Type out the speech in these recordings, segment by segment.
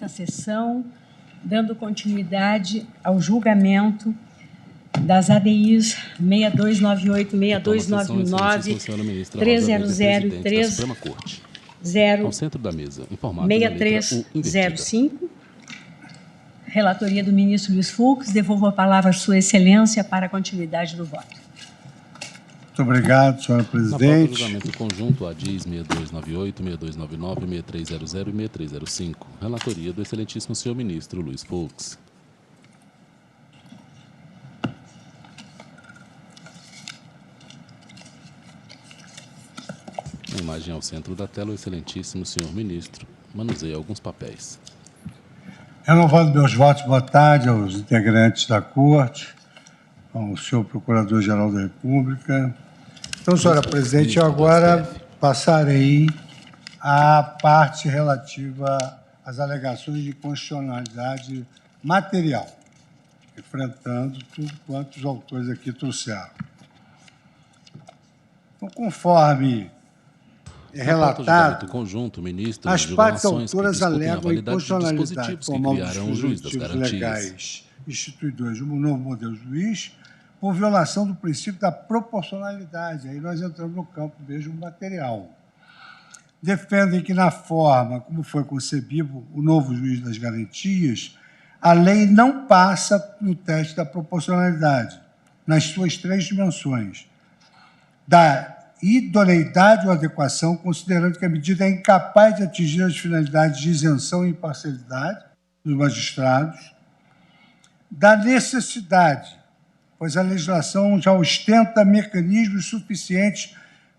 quarta sessão, dando continuidade ao julgamento das ADIs 6298, 6299, 300 e 6305. Relatoria do ministro Luiz Fux. Devolvo a palavra à Sua Excelência para a continuidade do voto. Muito obrigado, senhora presidente. Na julgamento conjunto, ADIs 6298, 6299, 6300 e 6305. Relatoria do excelentíssimo senhor ministro Luiz Fux. A imagem ao centro da tela, o excelentíssimo senhor ministro manuseia alguns papéis. Renovando meus votos, boa tarde aos integrantes da Corte, ao senhor Procurador-Geral da República. Então, senhora presidente, eu agora passarei à parte relativa às alegações de constitucionalidade material, enfrentando tudo quanto os autores aqui trouxeram. Então, conforme relatado, conjunto, ministro, as partes autoras alegam a inconstitucionalidade formal dos dispositivos legais instituidores do novo modelo juiz por violação do princípio da proporcionalidade. Aí nós entramos no campo mesmo material. Defendem que, na forma como foi concebido o novo juiz das garantias, a lei não passa no teste da proporcionalidade, nas suas três dimensões: da idoneidade ou adequação, considerando que a medida é incapaz de atingir as finalidades de isenção e imparcialidade dos magistrados, da necessidade, pois a legislação já ostenta mecanismos suficientes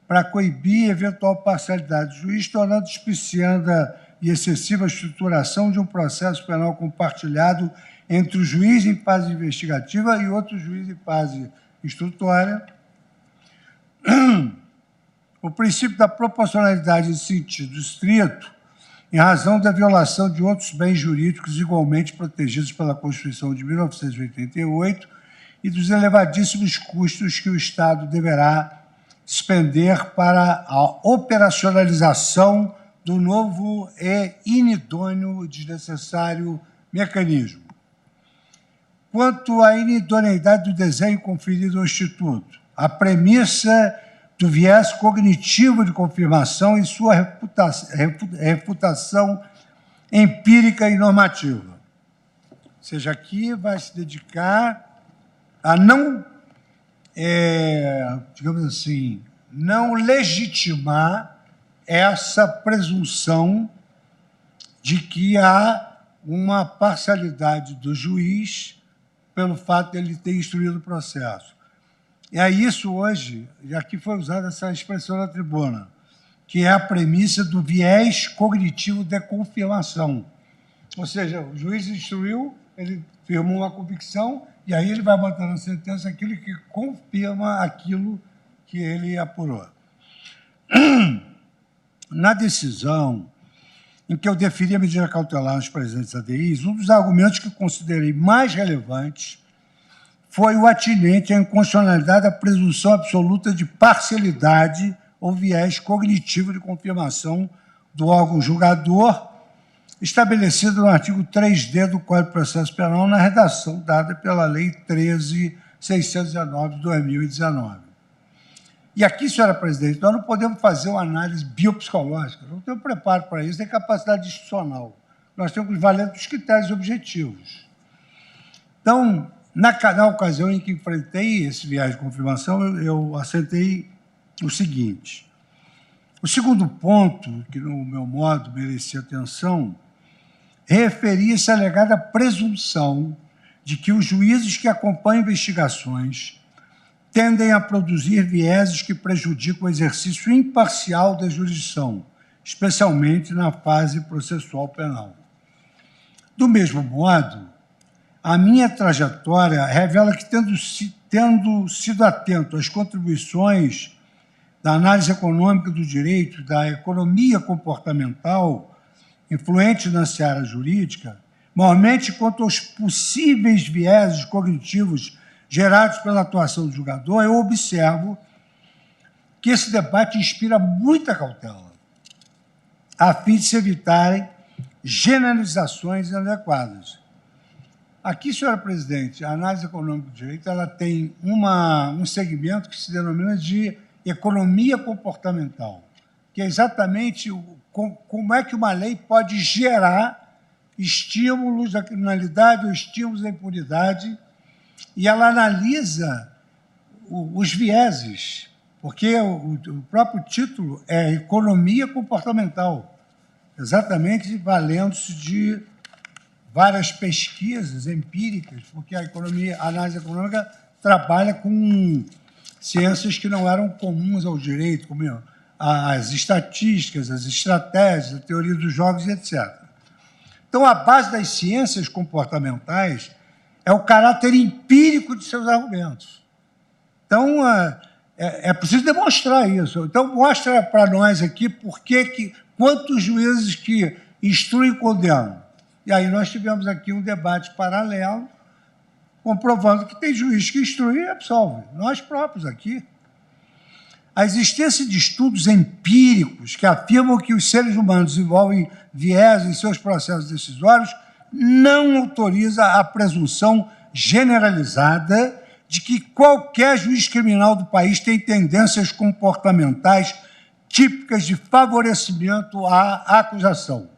para coibir eventual parcialidade do juiz, tornando despicianda e excessiva a estruturação de um processo penal compartilhado entre o juiz em fase investigativa e outro juiz em fase instrutória. O princípio da proporcionalidade em sentido estrito, em razão da violação de outros bens jurídicos igualmente protegidos pela Constituição de 1988 e dos elevadíssimos custos que o Estado deverá despender para a operacionalização do novo e inidôneo e desnecessário mecanismo. Quanto à inidoneidade do desenho conferido ao Instituto, a premissa do viés cognitivo de confirmação e sua refutação empírica e normativa. Ou seja, aqui vai se dedicar a não, digamos assim, não legitimar essa presunção de que há uma parcialidade do juiz pelo fato de ele ter instruído o processo. E é isso hoje, e aqui foi usada essa expressão na tribuna, que é a premissa do viés cognitivo de confirmação. Ou seja, o juiz instruiu, ele firmou uma convicção, e aí ele vai botar na sentença aquilo que confirma aquilo que ele apurou. Na decisão em que eu deferi a medida cautelar nos presentes ADIs, um dos argumentos que considerei mais relevantes foi o atinente à inconstitucionalidade da presunção absoluta de parcialidade ou viés cognitivo de confirmação do órgão julgador, estabelecido no artigo 3D do Código de Processo Penal, na redação dada pela Lei 13.619 de 2019. E aqui, senhora presidente, nós não podemos fazer uma análise biopsicológica, não temos preparo para isso, nem capacidade institucional. Nós temos que valer dos critérios objetivos. Então, na ocasião em que enfrentei esse viés de confirmação, eu assentei o seguinte. O segundo ponto, que no meu modo merecia atenção, referia-se à alegada presunção de que os juízes que acompanham investigações tendem a produzir vieses que prejudicam o exercício imparcial da jurisdição, especialmente na fase processual penal. Do mesmo modo, a minha trajetória revela que, tendo sido atento às contribuições da análise econômica do direito, da economia comportamental, influente na seara jurídica, maiormente quanto aos possíveis vieses cognitivos gerados pela atuação do julgador, eu observo que esse debate inspira muita cautela, a fim de se evitarem generalizações inadequadas. Aqui, senhora presidente, a análise econômica do direito ela tem um segmento que se denomina de economia comportamental, que é exatamente como é que uma lei pode gerar estímulos à criminalidade ou estímulos à impunidade, e ela analisa os vieses, porque o próprio título é economia comportamental, exatamente valendo-se de várias pesquisas empíricas, porque a análise econômica trabalha com ciências que não eram comuns ao direito, como as estatísticas, as estratégias, a teoria dos jogos, etc. Então, a base das ciências comportamentais é o caráter empírico de seus argumentos. Então, é preciso demonstrar isso. Então, mostra para nós aqui quantos juízes que instruem e condenam. E aí nós tivemos aqui um debate paralelo, comprovando que tem juiz que instrui e absolve. Nós próprios aqui. A existência de estudos empíricos que afirmam que os seres humanos desenvolvem viés em seus processos decisórios não autoriza a presunção generalizada de que qualquer juiz criminal do país tem tendências comportamentais típicas de favorecimento à acusação.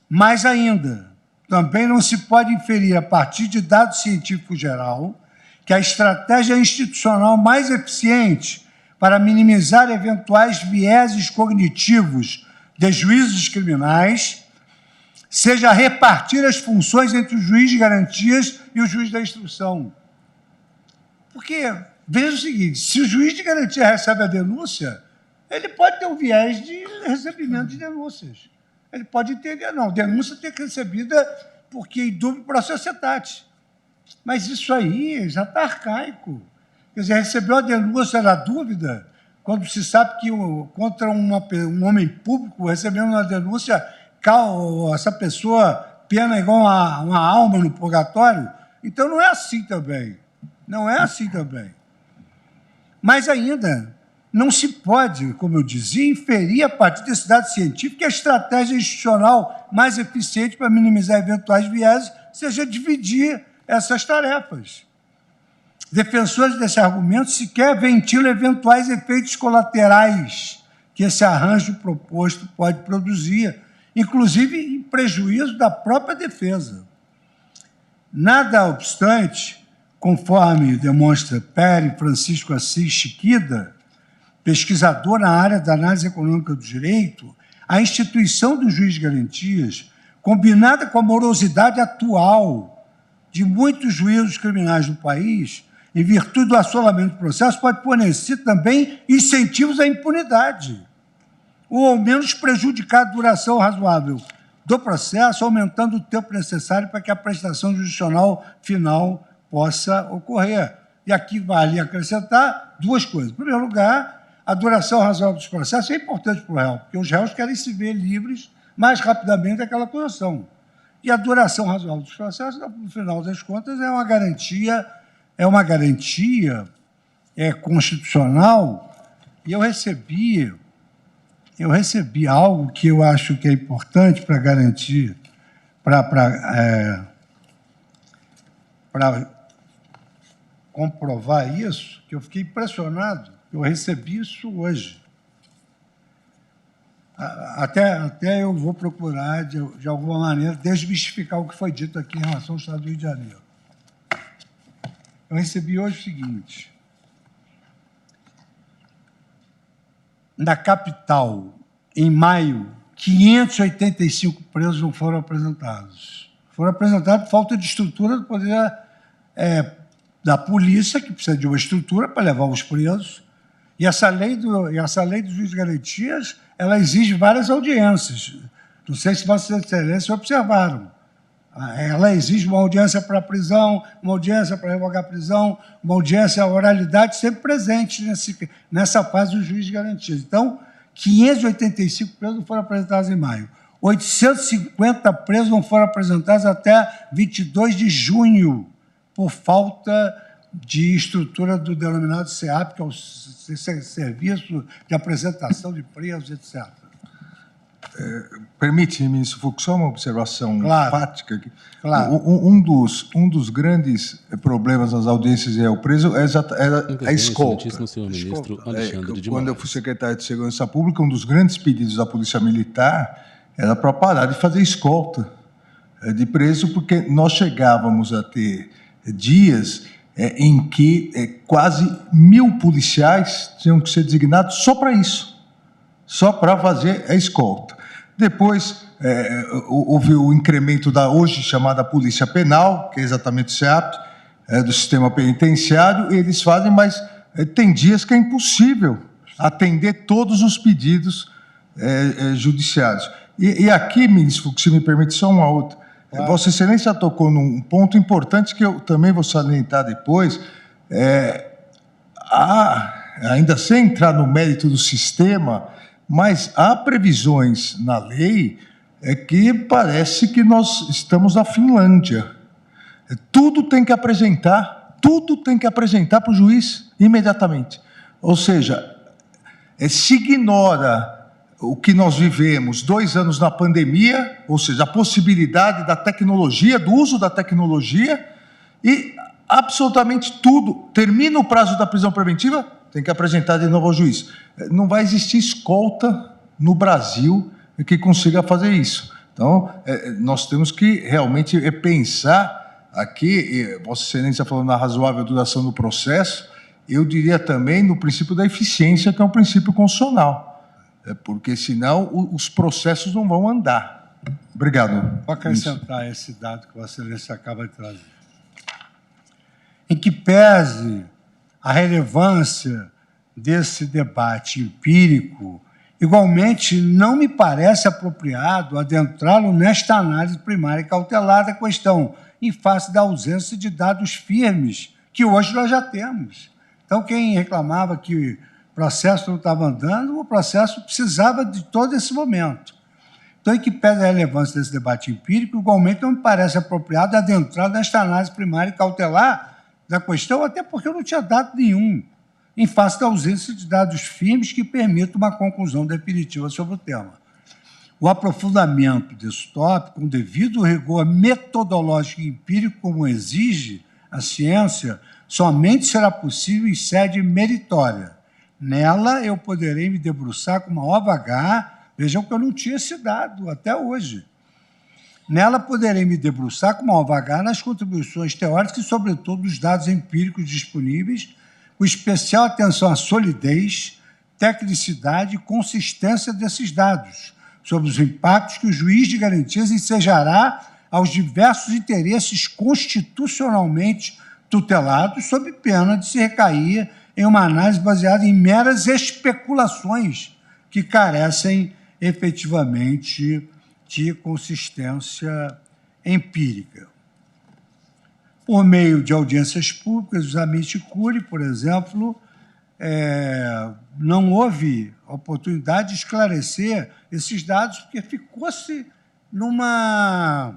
Mais ainda, também não se pode inferir, a partir de dado científico geral, que a estratégia institucional mais eficiente para minimizar eventuais vieses cognitivos de juízes criminais seja repartir as funções entre o juiz de garantias e o juiz da instrução. Porque, veja o seguinte, se o juiz de garantia recebe a denúncia, ele pode ter um viés de recebimento de denúncias. Ele pode entender, não, denúncia tem que ser recebida porque em dúvida processo etate. Mas isso aí já está arcaico. Quer dizer, recebeu a denúncia na dúvida, quando se sabe que contra um homem público recebendo uma denúncia, essa pessoa pena igual uma alma no purgatório. Então, não é assim também. Não é assim também. Mas ainda, não se pode, como eu dizia, inferir a partir desse dado científico que a estratégia institucional mais eficiente para minimizar eventuais vieses seja dividir essas tarefas. Defensores desse argumento sequer ventilam eventuais efeitos colaterais que esse arranjo proposto pode produzir, inclusive em prejuízo da própria defesa. Nada obstante, conforme demonstra Pere Francisco Assis Chiquida, pesquisador na área da análise econômica do direito, a instituição do juiz de garantias, combinada com a morosidade atual de muitos juízos criminais no país, em virtude do assolamento do processo, pode fornecer também incentivos à impunidade, ou ao menos prejudicar a duração razoável do processo, aumentando o tempo necessário para que a prestação jurisdicional final possa ocorrer. E aqui vale acrescentar duas coisas. Em primeiro lugar, a duração razoável dos processos é importante para o réu, porque os réus querem se ver livres mais rapidamente daquela acusação. E a duração razoável dos processos, no final das contas, é uma garantia constitucional. E eu recebi algo que eu acho que é importante para garantir, para comprovar isso, que eu fiquei impressionado. Eu recebi isso hoje. Até eu vou procurar, de alguma maneira, desmistificar o que foi dito aqui em relação ao Estado do Rio de Janeiro. Eu recebi hoje o seguinte. Na capital, em maio, 585 presos não foram apresentados. Foram apresentados por falta de estrutura do poder da polícia, que precisa de uma estrutura para levar os presos. E essa lei do juiz de garantias, ela exige várias audiências. Não sei se Vossas Excelências observaram. Ela exige uma audiência para a prisão, uma audiência para revogar a prisão, uma audiência, a oralidade sempre presente nessa fase do juiz de garantias. Então, 585 presos não foram apresentados em maio. 850 presos não foram apresentados até 22 de junho, por falta de estrutura do denominado SEAP, que é o Serviço de Apresentação de Presos, etc. Permite, ministro Fux, só uma observação enfática aqui. Claro. Um dos grandes problemas nas audiências e ao preso era a escolta. Senhor ministro Alexandre de Quando eu Moraes. fui secretário de Segurança Pública, um dos grandes pedidos da Polícia Militar era para parar de fazer escolta de preso, porque nós chegávamos a ter dias em que quase 1.000 policiais tinham que ser designados só para isso, só para fazer a escolta. Depois, houve o incremento da hoje chamada Polícia Penal, que é exatamente o SEAP, do sistema penitenciário, e eles fazem, mas tem dias que é impossível atender todos os pedidos judiciários. E aqui, ministro Fux, se me permite só uma outra. Vossa Excelência tocou num ponto importante que eu também vou salientar depois. Ainda sem entrar no mérito do sistema, mas há previsões na lei que parece que nós estamos na Finlândia. Tudo tem que apresentar para o juiz imediatamente. Ou seja, se ignora o que nós vivemos 2 anos na pandemia, ou seja, a possibilidade da tecnologia, do uso da tecnologia, e absolutamente tudo. Termina o prazo da prisão preventiva, tem que apresentar de novo ao juiz. Não vai existir escolta no Brasil que consiga fazer isso. Então, nós temos que realmente pensar aqui, Vossa Excelência falou na razoável duração do processo, eu diria também no princípio da eficiência, que é um princípio constitucional, porque senão os processos não vão andar. Obrigado. Vou acrescentar esse dado que Vossa Excelência acaba de trazer. Em que pese a relevância desse debate empírico, igualmente não me parece apropriado adentrá-lo nesta análise primária e cautelar da questão, em face da ausência de dados firmes que hoje nós já temos. Então, quem reclamava que o processo não estava andando, o processo precisava de todo esse momento. Então, em que pese a relevância desse debate empírico, igualmente não me parece apropriado adentrar nesta análise primária e cautelar da questão, até porque eu não tinha dado nenhum, em face da ausência de dados firmes que permitam uma conclusão definitiva sobre o tema. O aprofundamento desse tópico, com devido rigor metodológico e empírico, como exige a ciência, somente será possível em sede meritória. Nela, eu poderei me debruçar com maior vagar, vejam que eu não tinha esse dado até hoje. Nela, poderei me debruçar com maior vagar nas contribuições teóricas e, sobretudo, dos dados empíricos disponíveis, com especial atenção à solidez, tecnicidade e consistência desses dados, sobre os impactos que o juiz de garantias ensejará aos diversos interesses constitucionalmente tutelados, sob pena de se recair em uma análise baseada em meras especulações que carecem efetivamente de consistência empírica. Por meio de audiências públicas, os amici curiae, por exemplo, não houve oportunidade de esclarecer esses dados, porque ficou-se numa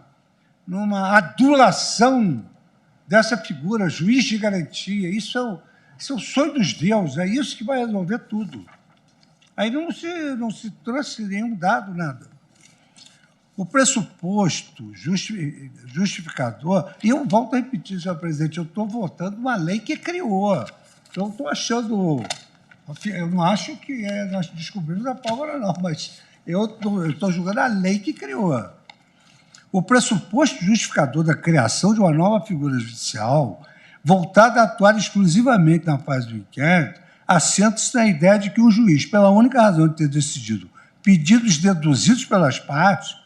adulação dessa figura, juiz de garantia. Isso é o sonho dos deuses, é isso que vai resolver tudo. Aí não se trouxe nenhum dado, nada. O pressuposto justificador, e eu volto a repetir, senhor presidente, eu estou votando uma lei que criou. Então, estou achando... Eu não acho que nós descobrimos a pólvora, não, mas eu estou julgando a lei que criou. O pressuposto justificador da criação de uma nova figura judicial, voltada a atuar exclusivamente na fase do inquérito, assenta-se na ideia de que o juiz, pela única razão de ter decidido pedidos deduzidos pelas partes,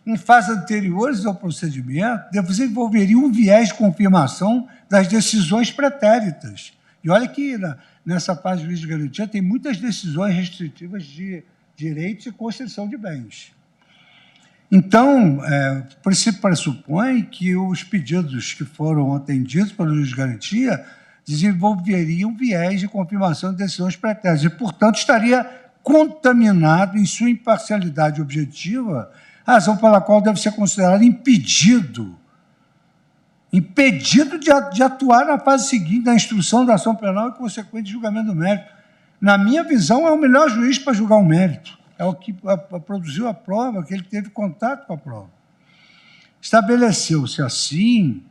em fases anteriores ao procedimento, desenvolveria um viés de confirmação das decisões pretéritas. E olha que nessa fase de juiz de garantia tem muitas decisões restritivas de direitos e concessão de bens. Então, se pressupõe que os pedidos que foram atendidos pelo juiz de garantia desenvolveriam viés de confirmação de decisões pretéritas e, portanto, estaria contaminado em sua imparcialidade objetiva, razão pela qual deve ser considerado impedido de atuar na fase seguinte da instrução da ação penal e consequente julgamento do mérito. Na minha visão, é o melhor juiz para julgar o mérito. é o que produziu a prova, que ele teve contato com a prova. Estabeleceu-se, assim,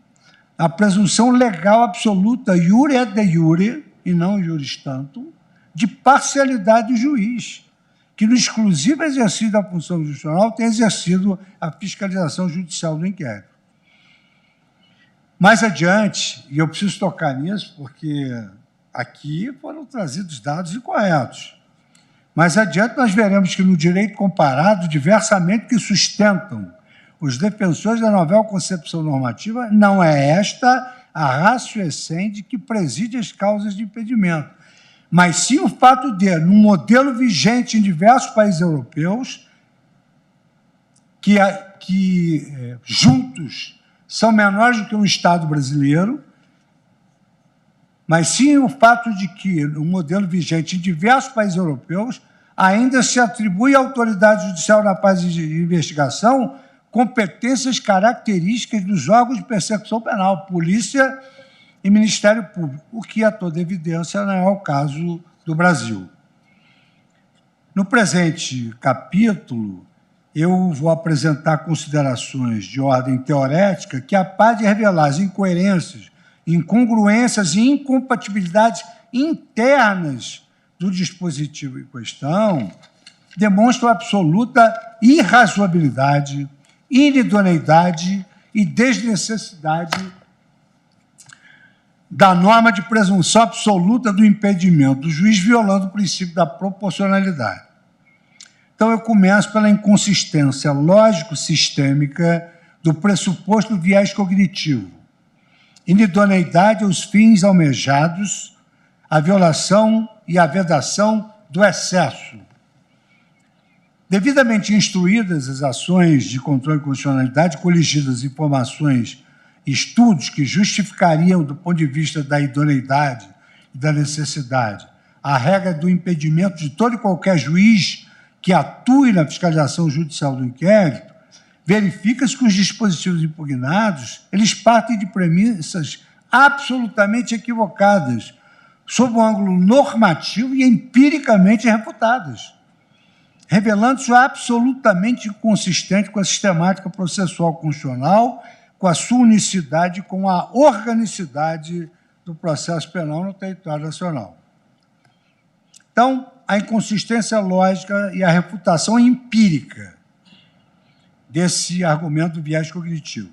a presunção legal absoluta, iure et de iure, e não iuris tantum, de parcialidade do juiz, que, no exclusivo exercício da função jurisdicional, tem exercido a fiscalização judicial do inquérito. Mais adiante, e eu preciso tocar nisso, porque aqui foram trazidos dados incorretos, mais adiante nós veremos que, no direito comparado, diversamente que sustentam os defensores da novel concepção normativa, não é esta a ratio essendi que preside as causas de impedimento, mas sim o fato de, num modelo vigente em diversos países europeus, que juntos são menores do que um Estado brasileiro, mas sim o fato de que, no modelo vigente em diversos países europeus, ainda se atribui à autoridade judicial na fase de investigação competências características dos órgãos de persecução penal, polícia e Ministério Público, o que, a toda evidência, não é o caso do Brasil. No presente capítulo, eu vou apresentar considerações de ordem teorética que, a par de revelar as incoerências, incongruências e incompatibilidades internas do dispositivo em questão, demonstram absoluta irrazoabilidade, inidoneidade e desnecessidade da norma de presunção absoluta do impedimento do juiz, violando o princípio da proporcionalidade. Então, eu começo pela inconsistência lógico-sistêmica do pressuposto do viés cognitivo, inidoneidade aos fins almejados, a violação e a vedação do excesso. Devidamente instruídas as ações de controle de constitucionalidade, coligidas informações e estudos que justificariam, do ponto de vista da idoneidade e da necessidade, a regra do impedimento de todo e qualquer juiz que atue na fiscalização judicial do inquérito, verifica-se que os dispositivos impugnados, eles partem de premissas absolutamente equivocadas, sob um ângulo normativo e empiricamente refutadas, revelando-se absolutamente inconsistente com a sistemática processual constitucional, com a sua unicidade, com a organicidade do processo penal no território nacional. Então, a inconsistência lógica e a refutação empírica desse argumento do viés cognitivo.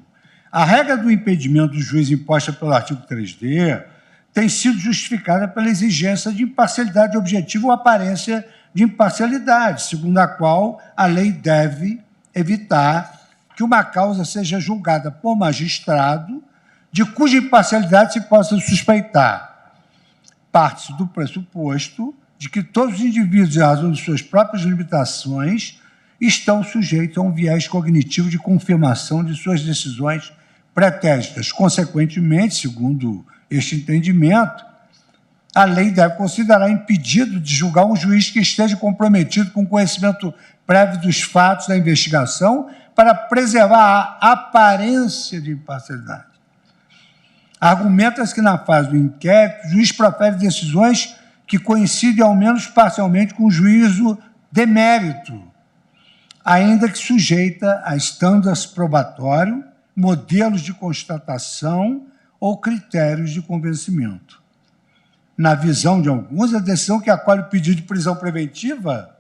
A regra do impedimento do juiz imposta pelo artigo 3D tem sido justificada pela exigência de imparcialidade objetiva ou aparência de imparcialidade, segundo a qual a lei deve evitar que uma causa seja julgada por magistrado de cuja imparcialidade se possa suspeitar. Parte-se do pressuposto de que todos os indivíduos, em razão de suas próprias limitações, estão sujeitos a um viés cognitivo de confirmação de suas decisões pretéritas. Consequentemente, segundo este entendimento, a lei deve considerar impedido de julgar um juiz que esteja comprometido com o conhecimento prévio dos fatos da investigação para preservar a aparência de imparcialidade. Argumenta-se que, na fase do inquérito, o juiz profere decisões que coincidem, ao menos parcialmente, com o juízo de mérito, ainda que sujeita a estándares probatório, modelos de constatação ou critérios de convencimento. Na visão de alguns, a decisão que acolhe o pedido de prisão preventiva,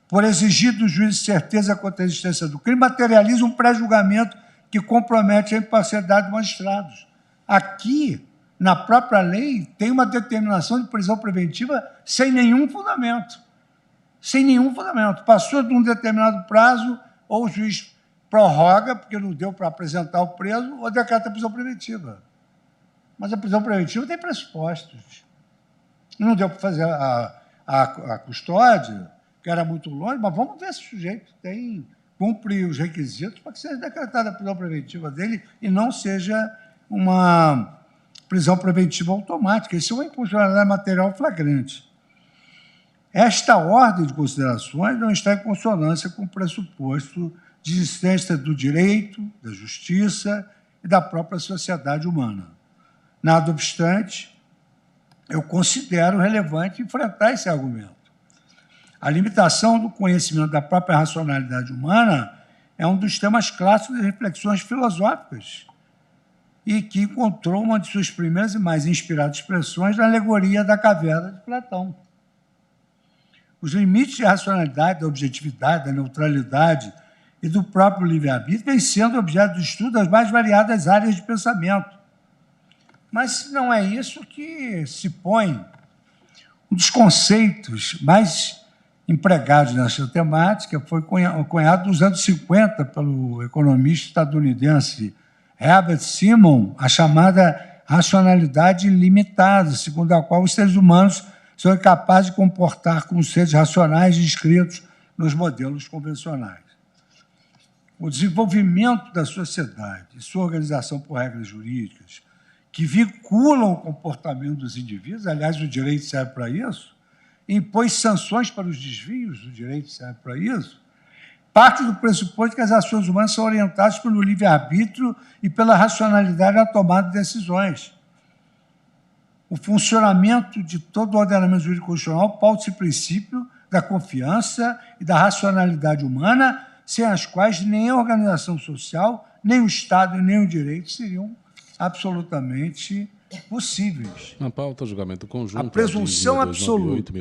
por exigir do juiz certeza quanto à existência do crime, materializa um pré-julgamento que compromete a imparcialidade dos magistrados. Aqui, na própria lei, tem uma determinação de prisão preventiva sem nenhum fundamento. Sem nenhum fundamento. Passou de um determinado prazo, ou o juiz prorroga, porque não deu para apresentar o preso, ou decreta a prisão preventiva. Mas a prisão preventiva tem pressupostos. Não deu para fazer a custódia, que era muito longe, mas vamos ver se o sujeito cumpre os requisitos para que seja decretada a prisão preventiva dele e não seja uma prisão preventiva automática. Isso é uma inconstitucionalidade material flagrante. Esta ordem de considerações não está em consonância com o pressuposto de existência do direito, da justiça e da própria sociedade humana. Nada obstante, eu considero relevante enfrentar esse argumento. A limitação do conhecimento da própria racionalidade humana é um dos temas clássicos das reflexões filosóficas e que encontrou uma de suas primeiras e mais inspiradas expressões na alegoria da caverna de Platão. Os limites de racionalidade, da objetividade, da neutralidade e do próprio livre-arbítrio vêm sendo objeto de estudo das mais variadas áreas de pensamento. Mas não é isso que se põe. Um dos conceitos mais empregados nessa temática foi cunhado nos anos 50 pelo economista estadunidense Herbert Simon, a chamada racionalidade limitada, segundo a qual os seres humanos são incapazes de comportar como seres racionais descritos nos modelos convencionais. O desenvolvimento da sociedade e sua organização por regras jurídicas que vinculam o comportamento dos indivíduos, aliás, o direito serve para isso, impõe sanções para os desvios, o direito serve para isso, parte do pressuposto que as ações humanas são orientadas pelo livre-arbítrio e pela racionalidade na tomada de decisões. O funcionamento de todo o ordenamento jurídico constitucional pauta-se em princípio da confiança e da racionalidade humana, sem as quais nem a organização social, nem o Estado e nem o direito seriam absolutamente possíveis. Na pauta, julgamento conjunto. A presunção absoluta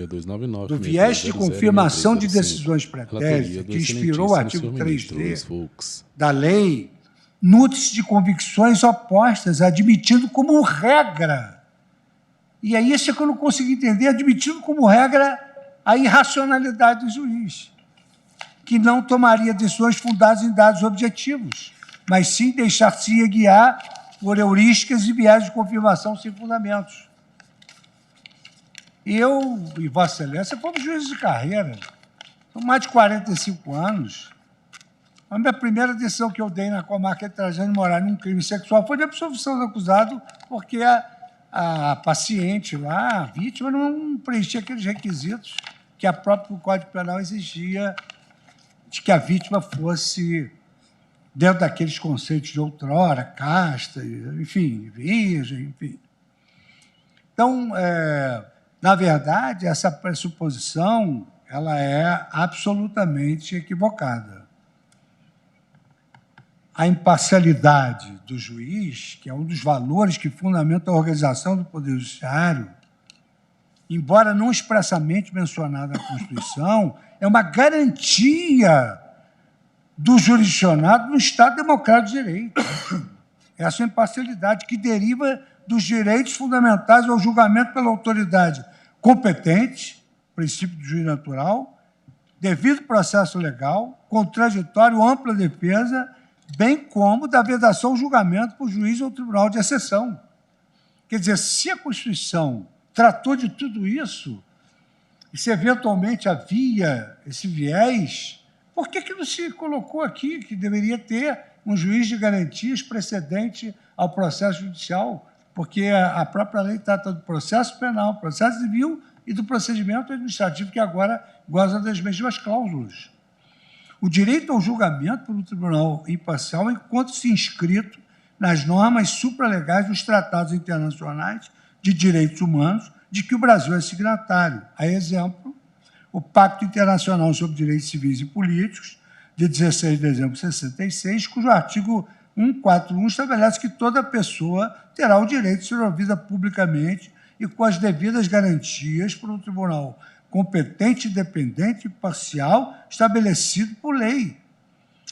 do viés de confirmação de decisões pretéritas que inspirou o artigo 3D da lei nutre-se de convicções opostas, admitindo como regra. E é isso que eu não consigo entender, admitindo como regra a irracionalidade do juiz, que não tomaria decisões fundadas em dados objetivos, mas sim deixar-se guiar por heurísticas e viés de confirmação sem fundamentos. Eu e Vossa Excelência fomos juízes de carreira, são mais de 45 anos. A minha primeira decisão que eu dei na comarca de Trajano Moraes num crime sexual foi de absolvição do acusado, porque a paciente lá, a vítima, não preenchia aqueles requisitos que o próprio Código Penal exigia de que a vítima fosse dentro daqueles conceitos de outrora, casta, enfim, virgem, enfim. Então, na verdade, essa pressuposição ela é absolutamente equivocada. A imparcialidade do juiz, que é um dos valores que fundamentam a organização do Poder Judiciário, embora não expressamente mencionada na Constituição, é uma garantia do jurisdicionado no Estado Democrático de Direito. Essa imparcialidade que deriva dos direitos fundamentais ao julgamento pela autoridade competente, princípio do juiz natural, devido processo legal, contraditório, ampla defesa, bem como da vedação ao julgamento por juiz ou tribunal de exceção. Quer dizer, se a Constituição tratou de tudo isso, e se eventualmente havia esse viés, por que não se colocou aqui que deveria ter um juiz de garantias precedente ao processo judicial? Porque a própria lei trata do processo penal, processo civil e do procedimento administrativo, que agora goza das mesmas cláusulas. O direito ao julgamento por um tribunal imparcial encontra-se inscrito nas normas supralegais dos tratados internacionais de direitos humanos de que o Brasil é signatário. A exemplo, o Pacto Internacional sobre Direitos Civis e Políticos, de 16 de dezembro de 66, cujo artigo 141 estabelece que toda pessoa terá o direito de ser ouvida publicamente e com as devidas garantias por um tribunal competente, independente e parcial, estabelecido por lei,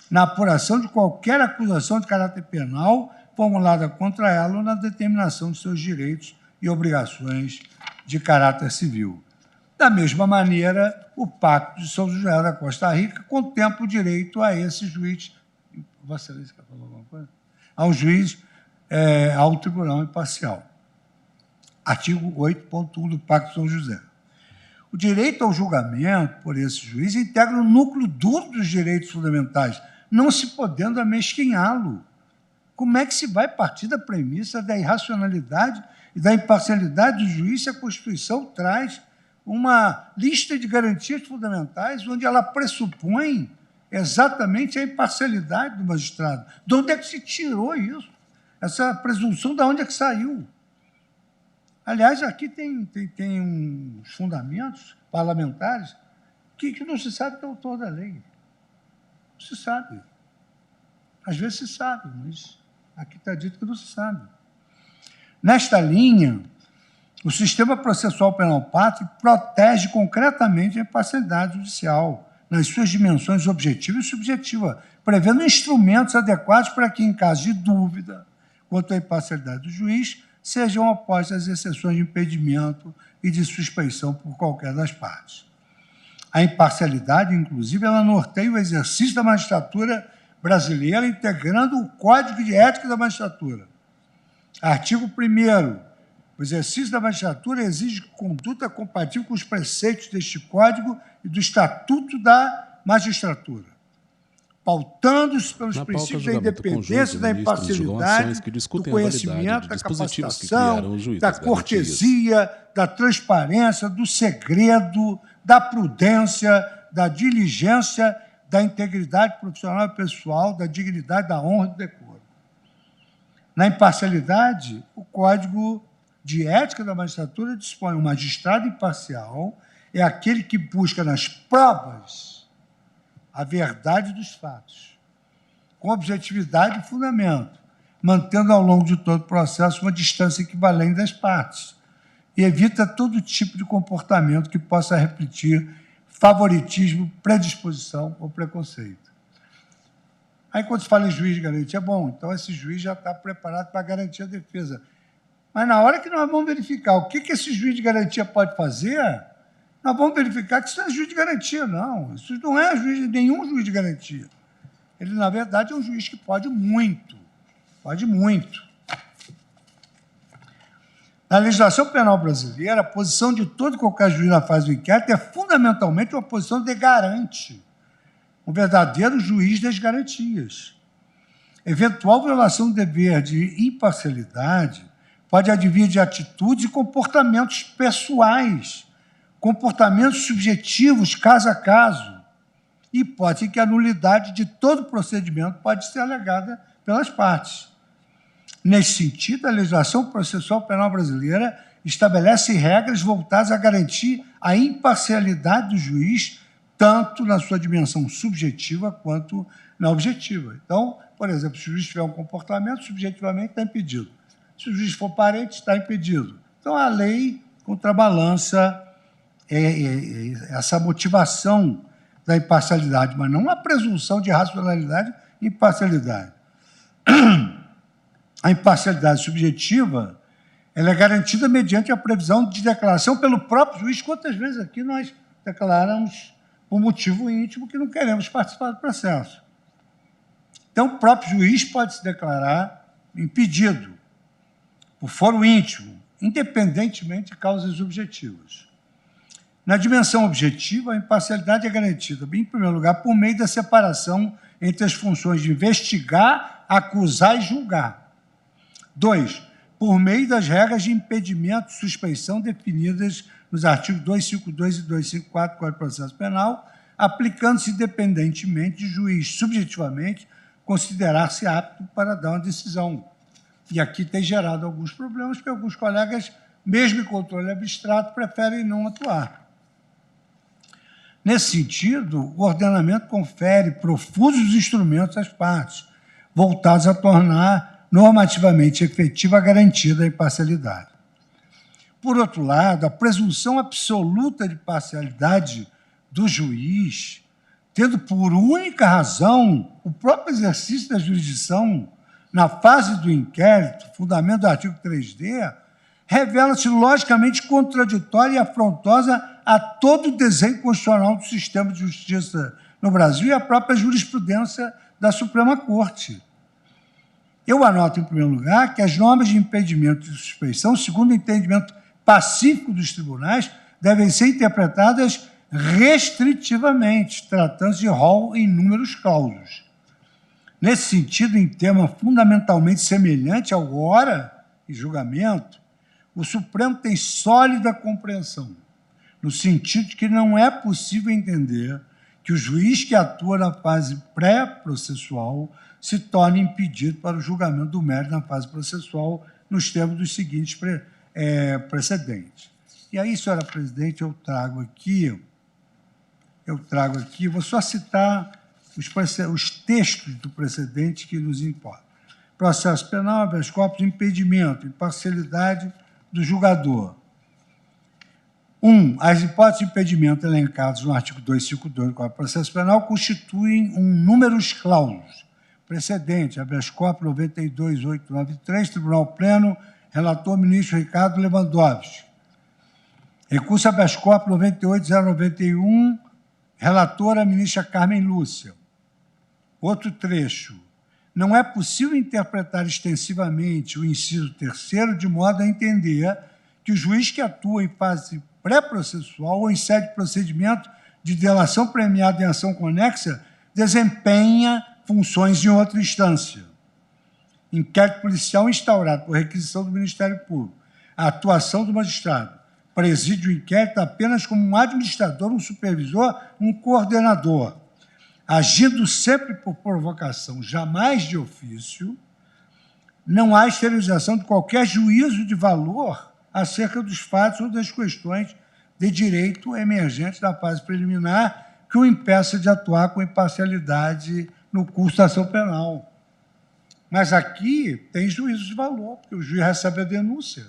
na apuração de qualquer acusação de caráter penal formulada contra ela ou na determinação de seus direitos e obrigações de caráter civil. Da mesma maneira, o Pacto de São José da Costa Rica contempla o direito a esse juiz, Vossa Excelência quer falar alguma coisa? Ao juiz, ao tribunal imparcial. Artigo 8.1 do Pacto de São José. O direito ao julgamento por esse juiz integra o núcleo duro dos direitos fundamentais, não se podendo amesquinhá-lo. Como é que se vai partir da premissa da irracionalidade e da imparcialidade do juiz se a Constituição traz uma lista de garantias fundamentais onde ela pressupõe exatamente a imparcialidade do magistrado? De onde é que se tirou isso? Essa presunção, de onde é que saiu? Aliás, aqui tem uns fundamentos parlamentares que não se sabe que é o autor da lei. Não se sabe. Às vezes se sabe, mas aqui está dito que não se sabe. Nesta linha, o sistema processual penal pátrio protege concretamente a imparcialidade judicial, nas suas dimensões objetiva e subjetiva, prevendo instrumentos adequados para que, em caso de dúvida quanto à imparcialidade do juiz, sejam opostas as exceções de impedimento e de suspeição por qualquer das partes. A imparcialidade, inclusive, ela norteia o exercício da magistratura brasileira, integrando o Código de Ética da Magistratura. Artigo 1º. O exercício da magistratura exige conduta compatível com os preceitos deste Código e do Estatuto da Magistratura, pautando-se pelos princípios da independência, da imparcialidade, do conhecimento, da capacitação, da cortesia, da transparência, do segredo, da prudência, da diligência, da integridade profissional e pessoal, da dignidade, da honra e do decoro. Na imparcialidade, o Código de Ética da Magistratura dispõe: o magistrado imparcial é aquele que busca nas provas a verdade dos fatos, com objetividade e fundamento, mantendo ao longo de todo o processo uma distância equivalente das partes, e evita todo tipo de comportamento que possa refletir favoritismo, predisposição ou preconceito. Aí, quando se fala em juiz de garantia, bom, então esse juiz já está preparado para garantir a defesa. Mas na hora que nós vamos verificar o que esse juiz de garantia pode fazer, nós vamos verificar que isso não é juiz de garantia, não. Isso não é nenhum juiz de garantia. Ele, na verdade, é um juiz que pode muito. Pode muito. Na legislação penal brasileira, a posição de todo e qualquer juiz na fase do inquérito é fundamentalmente uma posição de garante, um verdadeiro juiz das garantias. Eventual violação do dever de imparcialidade pode advir de atitudes e comportamentos pessoais, comportamentos subjetivos, caso a caso, e pode ser que a nulidade de todo procedimento pode ser alegada pelas partes. Nesse sentido, a legislação processual penal brasileira estabelece regras voltadas a garantir a imparcialidade do juiz, tanto na sua dimensão subjetiva quanto na objetiva. Então, por exemplo, se o juiz tiver um comportamento, subjetivamente está impedido. Se o juiz for parente, está impedido. Então, a lei contrabalança essa motivação da imparcialidade, mas não a presunção de racionalidade e imparcialidade. A imparcialidade subjetiva ela é garantida mediante a previsão de declaração pelo próprio juiz. Quantas vezes aqui nós declaramos por motivo íntimo que não queremos participar do processo? Então, o próprio juiz pode se declarar impedido por foro íntimo, independentemente de causas objetivas. Na dimensão objetiva, a imparcialidade é garantida, em primeiro lugar, por meio da separação entre as funções de investigar, acusar e julgar. 2, por meio das regras de impedimento e suspeição definidas nos artigos 252 e 254 do Código de Processo Penal, aplicando-se independentemente de juiz subjetivamente considerar-se apto para dar uma decisão. E aqui tem gerado alguns problemas, porque alguns colegas, mesmo em controle abstrato, preferem não atuar. Nesse sentido, o ordenamento confere profusos instrumentos às partes, voltados a tornar normativamente efetiva a garantia da imparcialidade. Por outro lado, a presunção absoluta de parcialidade do juiz, tendo por única razão o próprio exercício da jurisdição na fase do inquérito, fundamento do artigo 3D, revela-se logicamente contraditória e afrontosa a todo o desenho constitucional do sistema de justiça no Brasil e à própria jurisprudência da Suprema Corte. Eu anoto, em primeiro lugar, que as normas de impedimento e suspeição, segundo o entendimento pacífico dos tribunais, devem ser interpretadas restritivamente, tratando-se de rol em inúmeros causos. Nesse sentido, em tema fundamentalmente semelhante ao ora e julgamento, o Supremo tem sólida compreensão, no sentido de que não é possível entender que o juiz que atua na fase pré-processual se torne impedido para o julgamento do mérito na fase processual, nos termos dos seguintes precedentes. E aí, senhora presidente, eu trago aqui eu trago aqui, vou só citar os textos do precedente que nos importam. Processo penal, habeas corpus, impedimento, imparcialidade do julgador. 1. As hipóteses de impedimento elencadas no artigo 252 do Código de Processo Penal constituem um numerus clausus. Precedente, habeas corpus 92893, Tribunal Pleno, relator ministro Ricardo Lewandowski. Recurso habeas corpus 98091, relatora ministra Carmen Lúcia. Outro trecho. Não é possível interpretar extensivamente o inciso 3º de modo a entender que o juiz que atua em fase pré-processual ou em sede de procedimento de delação premiada em ação conexa desempenha funções em outra instância. Inquérito policial instaurado por requisição do Ministério Público. A atuação do magistrado. Preside o inquérito apenas como um administrador, um supervisor, um coordenador. Agindo sempre por provocação, jamais de ofício, não há exteriorização de qualquer juízo de valor acerca dos fatos ou das questões de direito emergentes da fase preliminar que o impeça de atuar com imparcialidade no curso da ação penal. Mas aqui tem juízo de valor, porque o juiz recebe a denúncia.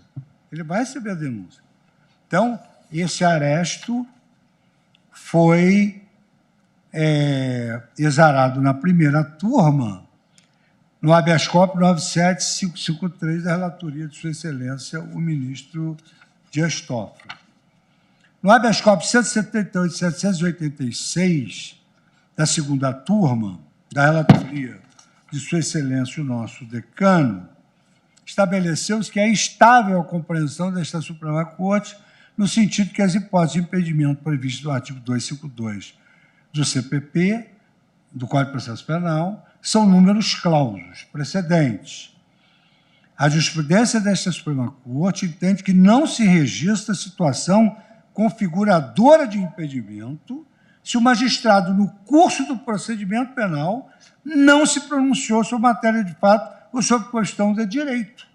Ele vai receber a denúncia. Então, esse aresto foi exarado na primeira turma, no habeas corpus 97553 da relatoria de Sua Excelência, o ministro Dias Toffoli. No habeas corpus 178 e 786 da segunda turma, da relatoria de Sua Excelência, o nosso decano, estabeleceu-se que é estável a compreensão desta Suprema Corte no sentido que as hipóteses de impedimento previstas no artigo 252 do CPP, do Código de Processo Penal, são números clausus precedentes. A jurisprudência desta Suprema Corte entende que não se registra situação configuradora de impedimento se o magistrado, no curso do procedimento penal, não se pronunciou sobre matéria de fato ou sobre questão de direito.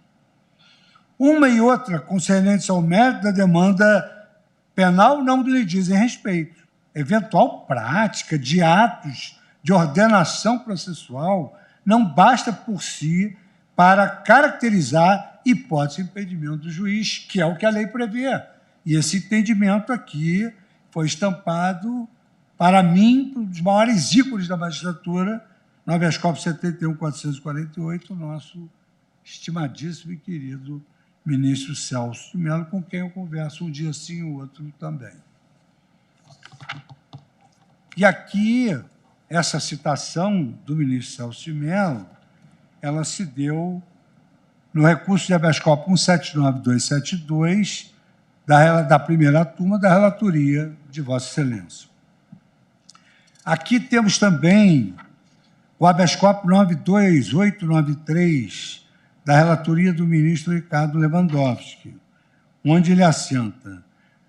Uma e outra concernentes ao mérito da demanda penal não lhe dizem respeito. Eventual prática de atos de ordenação processual não basta por si para caracterizar hipótese de impedimento do juiz, que é o que a lei prevê. E esse entendimento aqui foi estampado, para mim, um dos maiores ícones da magistratura, no habeas corpus 71.448, o nosso estimadíssimo e querido ministro Celso de Mello, com quem eu converso um dia sim e o outro também. E aqui, essa citação do ministro Celso de Mello, ela se deu no recurso de habeas corpus 179272, da primeira turma da relatoria de Vossa Excelência. Aqui temos também o habeas corpus 92893, da relatoria do ministro Ricardo Lewandowski, onde ele assenta: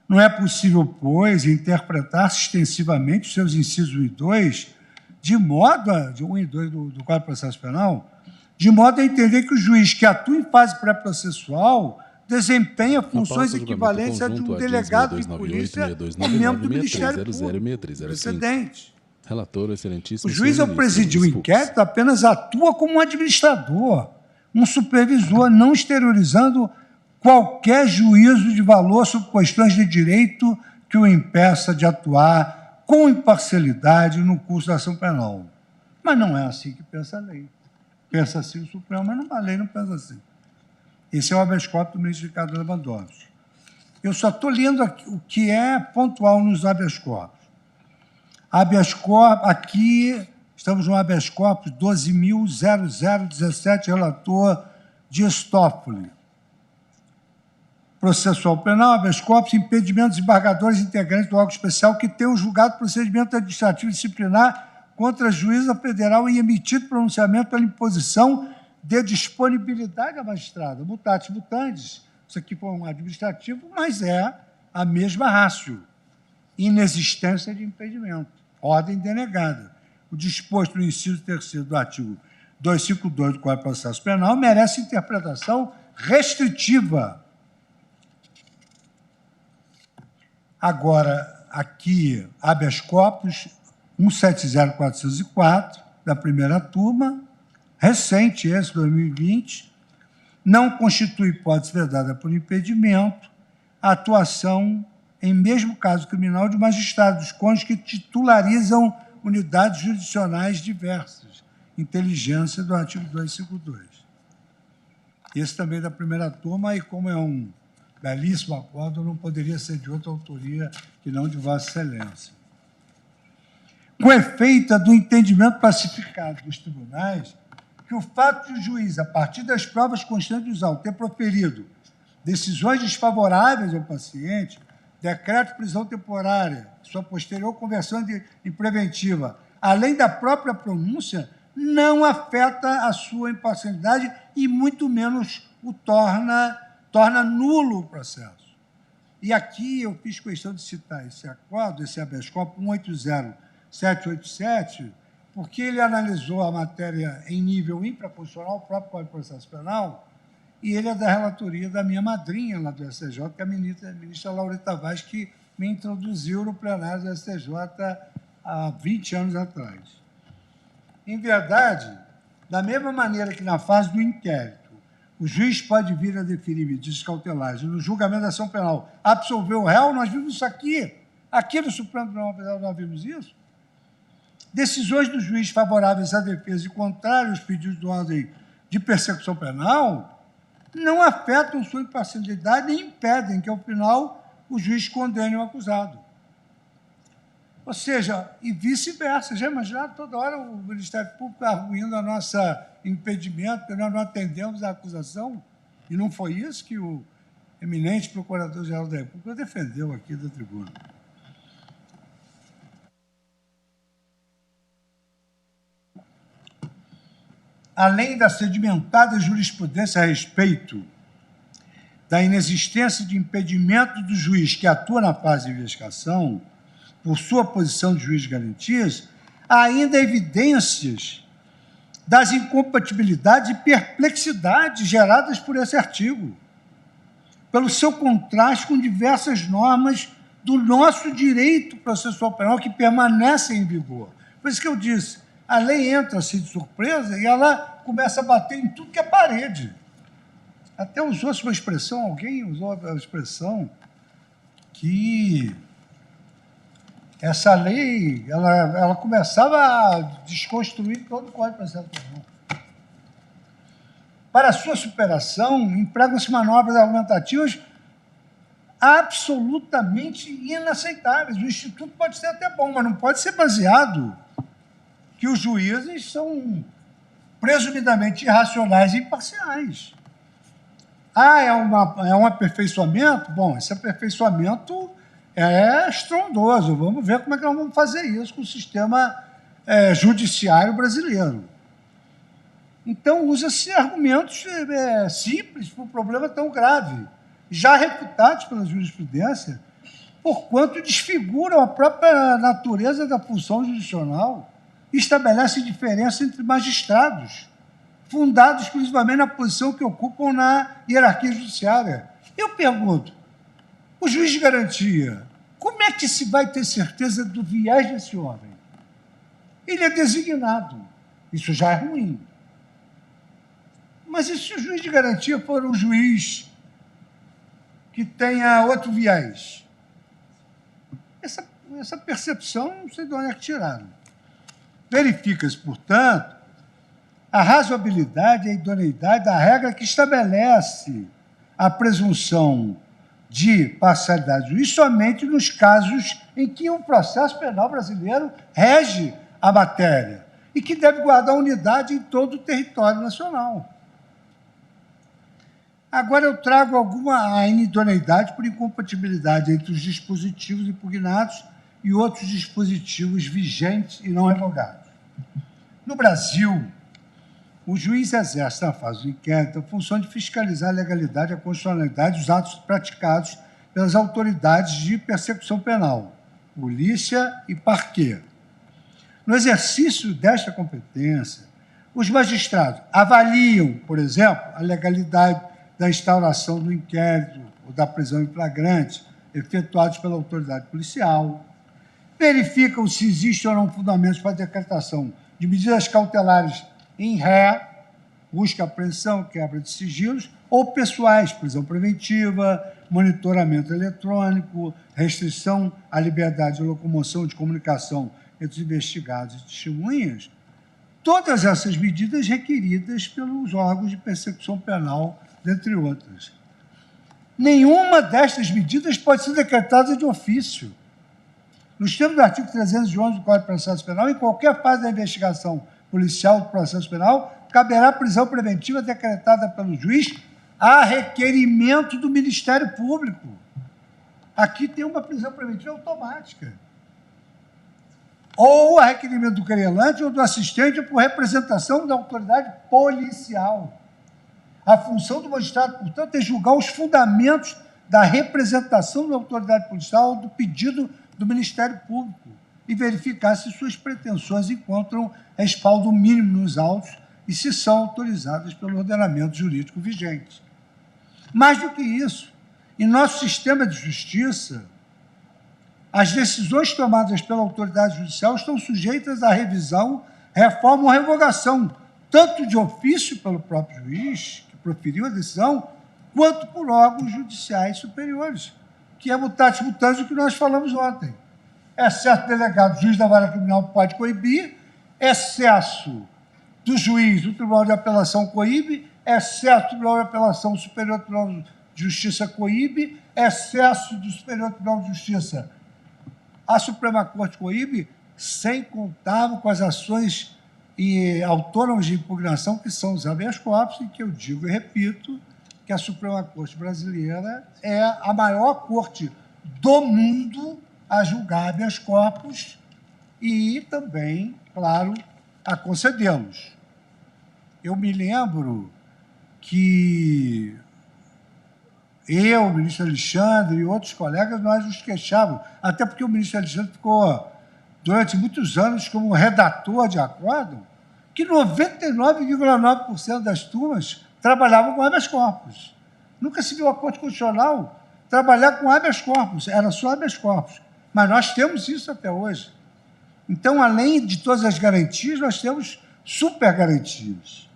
não é possível, pois, interpretar-se extensivamente os seus incisos 1 e 2, de 1 e 2 do Código de Processo Penal, de modo a entender que o juiz que atua em fase pré-processual desempenha funções equivalentes a de um delegado de polícia ou membro do Ministério Público. Precedente. Relator, excelentíssimo. O juiz, ao presidir o inquérito, apenas atua como um administrador, um supervisor, não exteriorizando qualquer juízo de valor sobre questões de direito que o impeça de atuar com imparcialidade no curso da ação penal. Mas não é assim que pensa a lei. Pensa assim o Supremo, mas a lei não pensa assim. Esse é o habeas corpus do ministro Ricardo Lewandowski. Eu só estou lendo aqui o que é pontual nos habeas corpus. Habeas corpus, aqui estamos no habeas corpus 12.0017, relator Dias Toffoli. Processual penal, habeas corpus, impedimentos embargadores integrantes do órgão especial que tenham julgado procedimento administrativo disciplinar contra a juíza federal e emitido pronunciamento pela imposição de disponibilidade à magistrada. Mutatis mutandis, isso aqui foi um administrativo, mas é a mesma ratio. Inexistência de impedimento. Ordem denegada. O disposto no inciso 3º do artigo 252 do Código de Processo Penal merece interpretação restritiva. Agora, aqui, habeas corpus 170404, da primeira turma, recente, esse, 2020, não constitui hipótese vedada por impedimento a atuação, em mesmo caso criminal, de magistrados dos cônjuges que titularizam unidades jurisdicionais diversas, inteligência do artigo 252. Esse também da primeira turma, e como é um belíssimo acordo, não poderia ser de outra autoria que não de Vossa Excelência. Com efeito do entendimento pacificado dos tribunais, que o fato de o juiz, a partir das provas constantes dos autos, ter proferido decisões desfavoráveis ao paciente, decreto de prisão temporária, sua posterior conversão em preventiva, além da própria pronúncia, não afeta a sua imparcialidade e muito menos o torna nulo o processo. E aqui eu fiz questão de citar esse acordo, esse habeas corpus 180787, porque ele analisou a matéria em nível infraconstitucional, o próprio Código de Processo Penal, e ele é da relatoria da minha madrinha lá do STJ, que é a ministra Laureta Vaz, que me introduziu no plenário do STJ há 20 anos atrás. Em verdade, da mesma maneira que na fase do inquérito, o juiz pode vir a deferir medidas cautelares no julgamento da ação penal, absolver o réu, nós vimos isso aqui no Supremo Tribunal Federal nós vimos isso. Decisões do juiz favoráveis à defesa e contrários aos pedidos de ordem de persecução penal não afetam sua imparcialidade nem impedem que, ao final, o juiz condene o acusado. Ou seja, e vice-versa. Já imaginaram toda hora o Ministério Público arguindo a nossa impedimento, porque nós não atendemos à acusação? E não foi isso que o eminente Procurador-Geral da República defendeu aqui da tribuna. Além da sedimentada jurisprudência a respeito da inexistência de impedimento do juiz que atua na fase de investigação, por sua posição de juiz de garantias, há ainda evidências das incompatibilidades e perplexidades geradas por esse artigo, pelo seu contraste com diversas normas do nosso direito processual penal que permanecem em vigor. Por isso que eu disse, a lei entra assim de surpresa e ela começa a bater em tudo que é parede. Até usou-se uma expressão, alguém usou a expressão que essa lei ela começava a desconstruir todo o Código de Processo Penal. Para sua superação, empregam-se manobras argumentativas absolutamente inaceitáveis. O Instituto pode ser até bom, mas não pode ser baseado que os juízes são presumidamente irracionais e imparciais. É um aperfeiçoamento? Bom, esse aperfeiçoamento é estrondoso. Vamos ver como é que nós vamos fazer isso com o sistema judiciário brasileiro. Então, usa-se argumentos simples para um problema tão grave, já refutados pela jurisprudência, porquanto desfiguram a própria natureza da função jurisdicional e estabelecem diferença entre magistrados, fundados exclusivamente na posição que ocupam na hierarquia judiciária. Eu pergunto, o juiz de garantia, como é que se vai ter certeza do viés desse homem? Ele é designado. Isso já é ruim. Mas e se o juiz de garantia for um juiz que tenha outro viés? Essa percepção, não sei de onde é que tiraram. Verifica-se, portanto, a razoabilidade e a idoneidade da regra que estabelece a presunção de parcialidade do juiz somente nos casos em que o processo penal brasileiro rege a matéria e que deve guardar unidade em todo o território nacional. Agora eu trago alguma inidoneidade por incompatibilidade entre os dispositivos impugnados e outros dispositivos vigentes e não revogados. No Brasil, o juiz exerce, na fase do inquérito, a função de fiscalizar a legalidade e a constitucionalidade dos atos praticados pelas autoridades de persecução penal, polícia e parquê. No exercício desta competência, os magistrados avaliam, por exemplo, a legalidade da instauração do inquérito ou da prisão em flagrante, efetuados pela autoridade policial, verificam se existe ou não fundamentos para a decretação de medidas cautelares em ré, busca, apreensão, quebra de sigilos, ou pessoais, prisão preventiva, monitoramento eletrônico, restrição à liberdade de locomoção e de comunicação entre os investigados e testemunhas, todas essas medidas requeridas pelos órgãos de persecução penal, dentre outras. Nenhuma destas medidas pode ser decretada de ofício. Nos termos do artigo 311 do Código de Processo Penal, em qualquer fase da investigação policial do processo penal, caberá prisão preventiva decretada pelo juiz a requerimento do Ministério Público. Aqui tem uma prisão preventiva automática. Ou a requerimento do querelante ou do assistente por representação da autoridade policial. A função do magistrado, portanto, é julgar os fundamentos da representação da autoridade policial ou do pedido do Ministério Público e verificar se suas pretensões encontram respaldo mínimo nos autos e se são autorizadas pelo ordenamento jurídico vigente. Mais do que isso, em nosso sistema de justiça, as decisões tomadas pela autoridade judicial estão sujeitas à revisão, reforma ou revogação, tanto de ofício pelo próprio juiz, que proferiu a decisão, quanto por órgãos judiciais superiores, que é mutatis mutandis do que nós falamos ontem. Excesso delegado, o juiz da vara criminal pode coibir, excesso do juiz, o Tribunal de Apelação coíbe, excesso do Tribunal de Apelação, o Superior Tribunal de Justiça coíbe, excesso do Superior Tribunal de Justiça, a Suprema Corte coíbe, sem contar com as ações autônomas de impugnação, que são os habeas corpus, e que eu digo e repito, que a Suprema Corte brasileira é a maior corte do mundo a julgar habeas corpus e também, claro, a concedê-los. Eu me lembro que eu, o ministro Alexandre e outros colegas, nós nos queixávamos, até porque o ministro Alexandre ficou, durante muitos anos, como redator de acórdão, que 99,9% das turmas trabalhavam com habeas corpus. Nunca se viu a Corte Constitucional trabalhar com habeas corpus, era só habeas corpus. Mas nós temos isso até hoje. Então, além de todas as garantias, nós temos super garantias.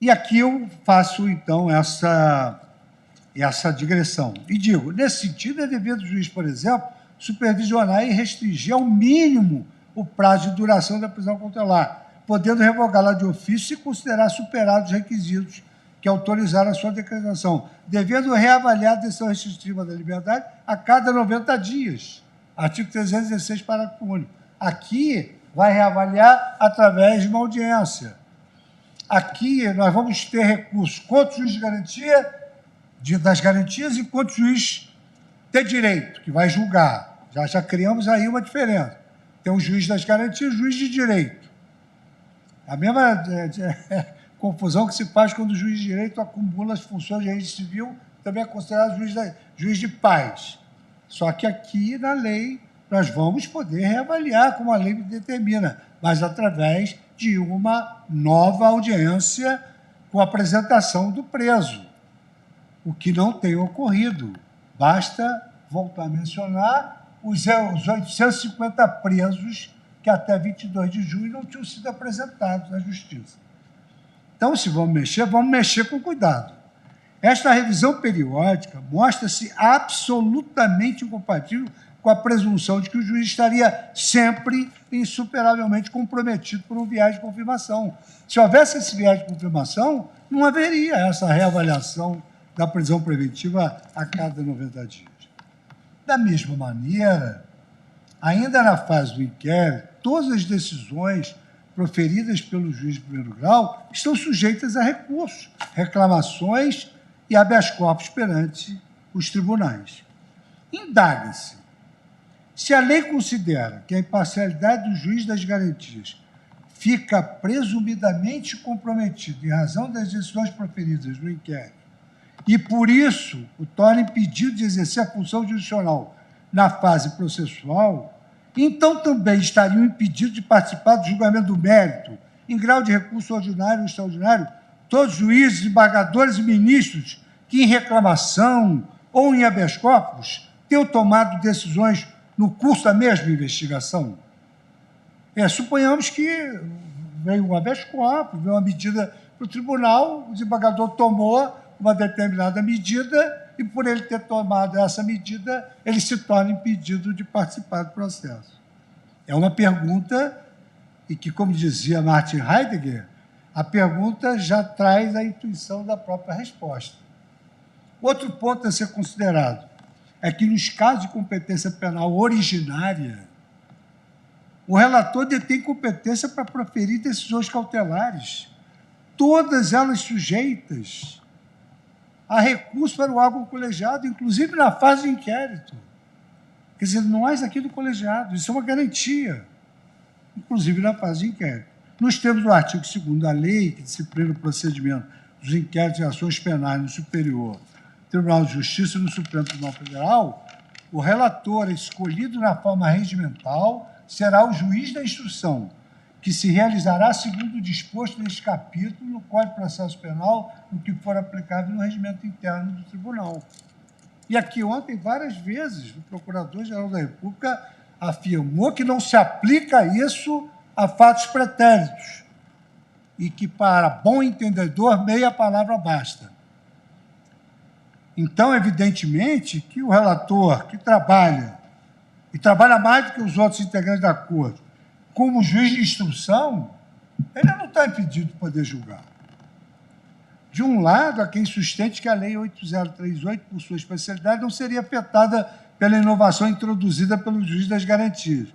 E aqui eu faço, então, essa digressão. E digo, nesse sentido, é dever do juiz, por exemplo, supervisionar e restringir ao mínimo o prazo de duração da prisão cautelar, podendo revogá-la de ofício se considerar superados os requisitos que autorizaram a sua decretação, devendo reavaliar a decisão restritiva da liberdade a cada 90 dias. Artigo 316, parágrafo único. Aqui vai reavaliar através de uma audiência. Aqui nós vamos ter recursos contra o juiz de garantia, das garantias, e contra o juiz de direito, que vai julgar. Já criamos aí uma diferença. Tem o juiz das garantias e o juiz de direito. A mesma confusão que se faz quando o juiz de direito acumula as funções de registro civil, também é considerado juiz de paz. Só que aqui, na lei, nós vamos poder reavaliar como a lei determina, mas através de uma nova audiência com a apresentação do preso, o que não tem ocorrido. Basta voltar a mencionar os 850 presos que até 22 de junho não tinham sido apresentados à Justiça. Então, se vamos mexer com cuidado. Esta revisão periódica mostra-se absolutamente incompatível com a presunção de que o juiz estaria sempre insuperavelmente comprometido por um viés de confirmação. Se houvesse esse viés de confirmação, não haveria essa reavaliação da prisão preventiva a cada 90 dias. Da mesma maneira, ainda na fase do inquérito, todas as decisões proferidas pelo juiz de primeiro grau estão sujeitas a recursos, reclamações e habeas corpus perante os tribunais. Indaga-se se a lei considera que a imparcialidade do juiz das garantias fica presumidamente comprometida em razão das decisões proferidas no inquérito e, por isso, o torna impedido de exercer a função jurisdicional na fase processual, então também estariam impedidos de participar do julgamento do mérito, em grau de recurso ordinário ou extraordinário, todos os juízes, embargadores e ministros que, em reclamação ou em habeas corpus, tenham tomado decisões no curso da mesma investigação? Suponhamos que veio um habeas corpus, veio uma medida para o tribunal, o desembargador tomou uma determinada medida e, por ele ter tomado essa medida, ele se torna impedido de participar do processo. É uma pergunta e que, como dizia Martin Heidegger, a pergunta já traz a intuição da própria resposta. Outro ponto a ser considerado é que, nos casos de competência penal originária, o relator detém competência para proferir decisões cautelares, todas elas sujeitas a recurso para o órgão colegiado, inclusive na fase de inquérito. Quer dizer, nós aqui do colegiado, isso é uma garantia, inclusive na fase de inquérito. Nos termos do artigo 2º da lei, que disciplina o procedimento dos inquéritos e ações penais no Superior Tribunal de Justiça e no Supremo Tribunal Federal, o relator escolhido na forma regimental será o juiz da instrução, que se realizará segundo o disposto neste capítulo no Código de Processo Penal, no que for aplicável no regimento interno do tribunal. E aqui ontem, várias vezes, o Procurador-Geral da República afirmou que não se aplica isso a fatos pretéritos e que, para bom entendedor, meia palavra basta. Então, evidentemente, que o relator que trabalha, e trabalha mais do que os outros integrantes da Corte, como juiz de instrução, ele não está impedido de poder julgar. De um lado, há quem sustente que a Lei 8038, por sua especialidade, não seria afetada pela inovação introduzida pelo juiz das garantias.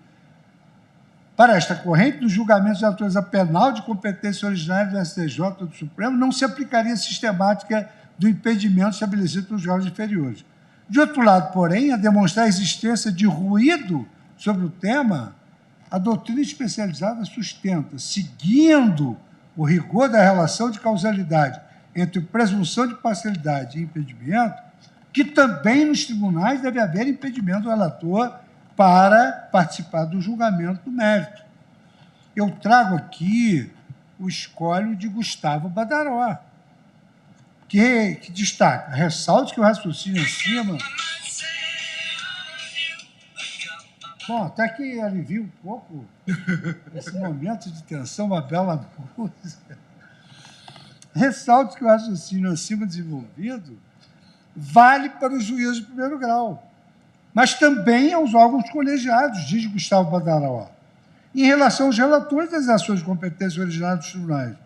Para esta corrente, dos julgamentos de natureza penal de competência originária do STJ ou do Supremo, não se aplicaria a sistemática do impedimento estabelecido pelos graus inferiores. De outro lado, porém, a demonstrar a existência de ruído sobre o tema, a doutrina especializada sustenta, seguindo o rigor da relação de causalidade entre presunção de parcialidade e impedimento, que também nos tribunais deve haver impedimento do relator para participar do julgamento do mérito. Eu trago aqui o escolho de Gustavo Badaró, que destaca, ressalte que o raciocínio acima... Bom, até que alivia um pouco esse momento de tensão, uma bela música. Ressalte que o raciocínio acima desenvolvido vale para os juízes de primeiro grau, mas também aos órgãos colegiados, diz Gustavo Badaró, em relação aos relatores das ações de competência originária dos tribunais.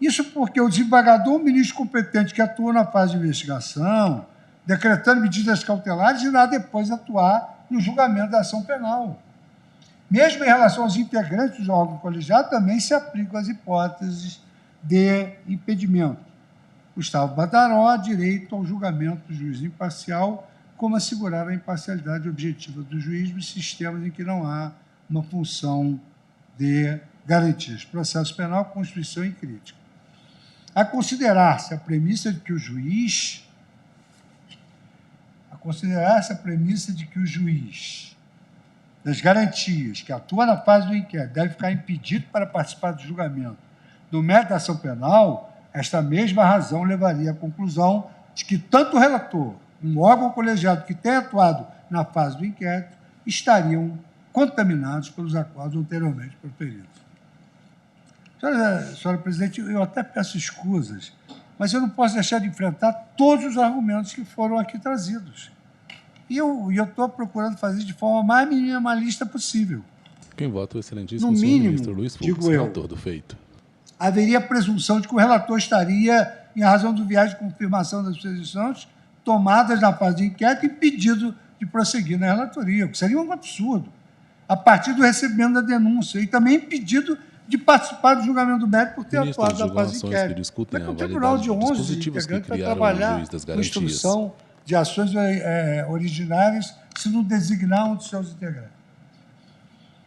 Isso porque o desembargador, o ministro competente que atua na fase de investigação, decretando medidas cautelares, irá depois atuar no julgamento da ação penal. Mesmo em relação aos integrantes do órgão colegiado, também se aplicam as hipóteses de impedimento. Gustavo Badaró, direito ao julgamento do juiz imparcial, como assegurar a imparcialidade objetiva do juiz nos sistemas em que não há uma função de garantias. Processo penal, Constituição e crítica. A considerar-se a premissa de que o juiz das garantias, que atua na fase do inquérito, deve ficar impedido para participar do julgamento do mérito da ação penal, esta mesma razão levaria à conclusão de que tanto o relator, um órgão colegiado que tenha atuado na fase do inquérito, estariam contaminados pelos acordos anteriormente proferidos. Senhora Presidente, eu até peço escusas, mas eu não posso deixar de enfrentar todos os argumentos que foram aqui trazidos. E eu estou procurando fazer de forma mais minimalista possível. Quem vota o excelentíssimo No senhor mínimo, ministro Luiz Fux, digo eu, relator do feito. Haveria presunção de que o relator estaria, em razão do viés de confirmação das decisões tomadas na fase de inquérito, impedido de prosseguir na relatoria, o que seria um absurdo, a partir do recebimento da denúncia, e também impedido de participar do julgamento do mérito por ter atuado na fase de inquérito. Que discutem Como é que a o tribunal de validade de 11 dispositivos que integrantes vai criaram o trabalhar juiz das com garantias. instrução de ações originárias se não designar um dos seus integrantes?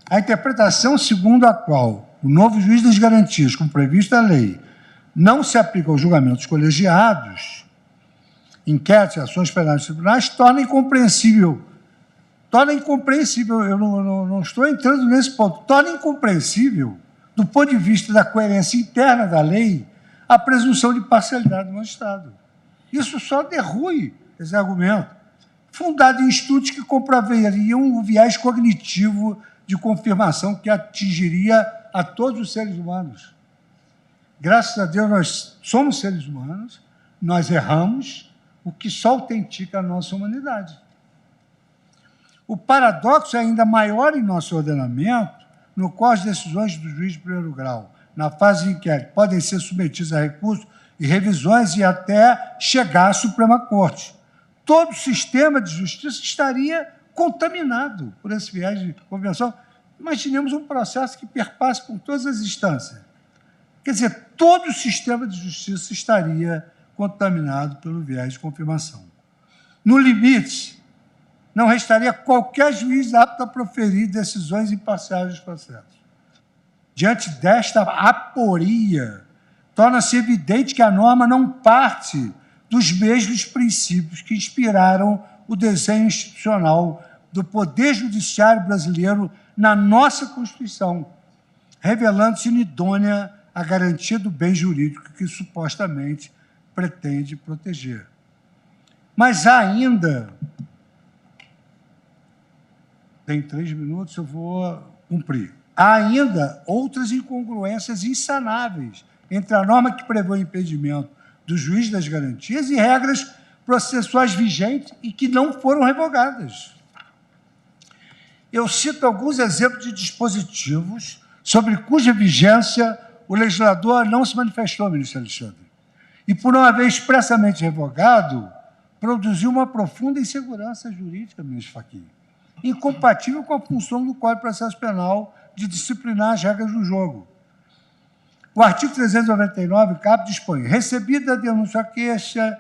A interpretação segundo a qual o novo juiz das garantias, como previsto na lei, não se aplica aos julgamentos colegiados, inquéritos e ações penais dos tribunais, torna incompreensível, eu não estou entrando nesse ponto, torna incompreensível, do ponto de vista da coerência interna da lei, a presunção de parcialidade do magistrado. Isso só derrui esse argumento, fundado em estudos que comprovariam o viés cognitivo de confirmação que atingiria a todos os seres humanos. Graças a Deus, nós somos seres humanos, nós erramos, o que só autentica a nossa humanidade. O paradoxo é ainda maior em nosso ordenamento, no qual as decisões do juiz de primeiro grau, na fase de inquérito, podem ser submetidas a recurso e revisões e até chegar à Suprema Corte. Todo o sistema de justiça estaria contaminado por esse viés de convenção. Imaginemos um processo que perpasse por todas as instâncias. Quer dizer, todo o sistema de justiça estaria contaminado pelo viés de confirmação. No limite, não restaria qualquer juiz apto a proferir decisões imparciais dos processos. Diante desta aporia, torna-se evidente que a norma não parte dos mesmos princípios que inspiraram o desenho institucional do Poder Judiciário brasileiro na nossa Constituição, revelando-se inidônea à garantia do bem jurídico que supostamente pretende proteger. Mas há ainda... Tem 3 minutos, eu vou cumprir. Há ainda outras incongruências insanáveis entre a norma que prevê o impedimento do juiz das garantias e regras processuais vigentes e que não foram revogadas. Eu cito alguns exemplos de dispositivos sobre cuja vigência o legislador não se manifestou, ministro Alexandre, e, por não haver expressamente revogado, produziu uma profunda insegurança jurídica, ministro Fachin, incompatível com a função do Código de Processo Penal de disciplinar as regras do jogo. O artigo 399, caput, dispõe: recebida a denúncia ou queixa,